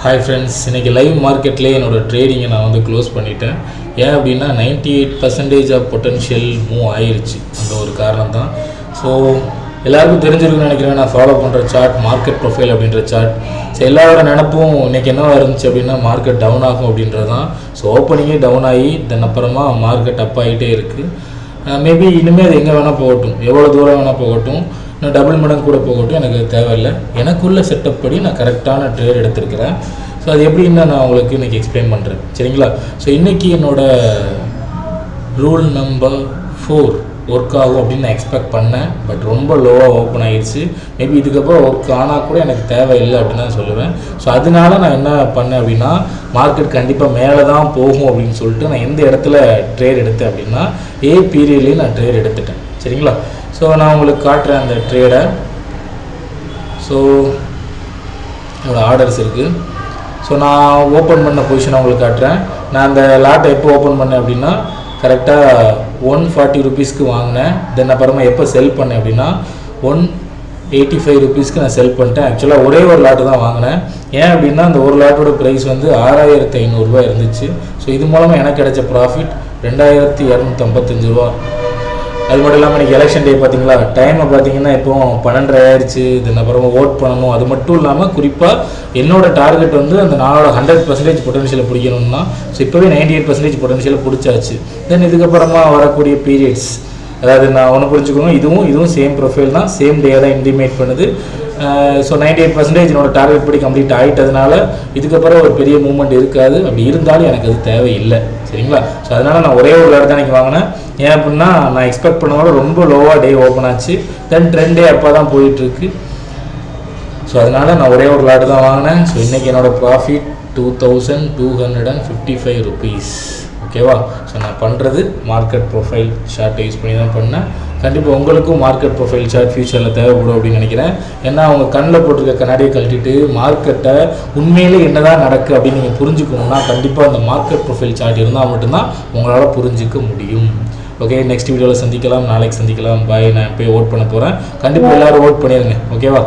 Hi friends, இன்றைக்கி live மார்க்கெட்லேயே என்னோடய ட்ரேடிங்கை நான் வந்து க்ளோஸ் பண்ணிட்டேன். ஏன் அப்படின்னா 98% ஆஃப் பொட்டன்ஷியல் மூவ் ஆயிடுச்சு. அந்த ஒரு காரணம் தான். ஸோ எல்லாருக்கும் தெரிஞ்சிருக்குன்னு நினைக்கிறேன். நான் ஃபாலோ பண்ணுற சார்ட் மார்க்கெட் ப்ரொஃபைல் அப்படின்ற சார்ட். ஸோ எல்லாரோட நினப்பும் இன்றைக்கி என்னவாக இருந்துச்சு அப்படின்னா மார்க்கெட் டவுன் ஆகும் அப்படின்றது தான். ஸோ ஓப்பனிங்கே டவுன் ஆகி தென் அப்புறமா மார்க்கெட் அப் ஆகிட்டே இருக்குது. மேபி இனிமேல் அது எங்கே வேணால் போகட்டும், எவ்வளோ தூரம் வேணால் போகட்டும், நான் டபுள் மடங்கு கூட போகட்டும், எனக்கு தேவையில்லை. எனக்குள்ள செட்டப் படி நான் கரெக்டான ட்ரேட் எடுத்திருக்கிறேன். ஸோ அது எப்படின்னு நான் உங்களுக்கு இன்றைக்கி எக்ஸ்பிளைன் பண்ணுறேன், சரிங்களா? ஸோ இன்றைக்கி என்னோடய ரூல் நம்பர் 4 ஒர்க் ஆகும் அப்படின்னு நான் எக்ஸ்பெக்ட் பண்ணேன். பட் ரொம்ப லோவாக ஓப்பன் ஆகிடுச்சு. மேபி இதுக்கப்புறம் ஒர்க் ஆனால் கூட எனக்கு தேவையில்லை அப்படின்னு தான் சொல்லுவேன். ஸோ அதனால நான் என்ன பண்ணேன் அப்படின்னா மார்க்கெட் கண்டிப்பாக மேலே தான் போகும் அப்படின்னு சொல்லிட்டு நான் எந்த இடத்துல ட்ரேட் எடுத்தேன் அப்படின்னா ஏ பீரியட்லேயே நான் ட்ரேட் எடுத்துட்டேன், சரிங்களா? ஸோ நான் உங்களுக்கு காட்டுறேன் அந்த ட்ரேடை. ஸோ என்னோடய ஆர்டர்ஸ் இருக்குது. ஸோ நான் ஓப்பன் பண்ண பொசிஷனை உங்களுக்கு காட்டுறேன். நான் அந்த லாட்டை எப்போ ஓப்பன் பண்ணேன் அப்படின்னா கரெக்டாக 140 ருபீஸ்க்கு வாங்கினேன். தென் அப்புறமா எப்போ செல் பண்ணேன் அப்படின்னா 185 ருபீஸ்க்கு நான் செல் பண்ணிட்டேன். ஆக்சுவலாக ஒரே ஒரு லாட்டு தான் வாங்கினேன். ஏன் அப்படின்னா அந்த ஒரு லாட்டோட ப்ரைஸ் வந்து 6500 ரூபா இருந்துச்சு. ஸோ இது மூலமாக எனக்கு கிடைச்ச ப்ராஃபிட் 2255 ரூபா. அது மட்டும் இல்லாமல் இன்றைக்கி எலெக்ஷன் டே பார்த்தீங்களா, டைமை பார்த்தீங்கன்னா இப்போ 12:30 ஆயிடுச்சு. தென் அப்புறமா ஓட் பண்ணணும். அது மட்டும் இல்லாமல் குறிப்பாக என்னோடய டார்கெட் வந்து அந்த நாளோட 100% பொட்டன்ஷியலை பிடிக்கணும்னா ஸோ இப்போவே 98% பொட்டன்ஷியலை பிடிச்சாச்சு. தென் இதுக்கப்புறமா வரக்கூடிய பீரியட்ஸ், அதாவது நான் ஒன்று புரிஞ்சுக்கணும், இதுவும் சேம் ப்ரொஃபைல் தான், சேம் டே தான் இன்டிமேட் பண்ணுது. ஸோ 98% என்னோடய டார்கெட் படி கம்ப்ளீட் ஆகிட்டதுனால இதுக்கப்புறம் ஒரு பெரிய மூவ்மெண்ட் இருக்காது. அப்படி இருந்தாலும் எனக்கு அது தேவையில்லை, சரிங்களா? ஸோ அதனால் நான் ஒரே ஒரு லாட் தான் இன்றைக்கி வாங்கினேன். ஏன் அப்படின்னா நான் எக்ஸ்பெக்ட் பண்ணதோட ரொம்ப லோவாக டே ஓப்பன் ஆச்சு. தென் ட்ரெண்ட் டே அப்போ தான் போயிட்டுருக்கு. ஸோ அதனால் நான் ஒரே ஒரு லாட்டு தான் வாங்கினேன். ஸோ இன்றைக்கி என்னோடய ப்ராஃபிட் 2255 ருபீஸ், ஓகேவா? ஸோ நான் பண்ணுறது மார்க்கெட் ப்ரொஃபைல் ஷார்ட்டை யூஸ் பண்ணி தான் பண்ணேன். கண்டிப்பாக உங்களுக்கும் மார்க்கெட் ப்ரொஃபைல் சார்ட் ஃபியூச்சரில் தேவைப்படும் அப்படின்னு நினைக்கிறேன். ஏன்னா அவங்க கண்ணில் போட்டிருக்க கண்ணாடியை கழட்டிட்டு மார்க்கெட்டை உண்மையிலே என்ன தான் நடக்குது அப்படின்னு நீங்கள் புரிஞ்சுக்கணுன்னா கண்டிப்பாக அந்த மார்க்கெட் ப்ரொஃபைல் சார்ட் இருந்தால் மட்டும்தான் உங்களால் புரிஞ்சிக்க முடியும். ஓகே, நெக்ஸ்ட் வீடியோவில் சந்திக்கலாம், நாளைக்கு சந்திக்கலாம். பாய். நான் போய் ஓட் பண்ண போகிறேன். கண்டிப்பாக எல்லோரும் ஓட் பண்ணிடுங்க, ஓகேவா?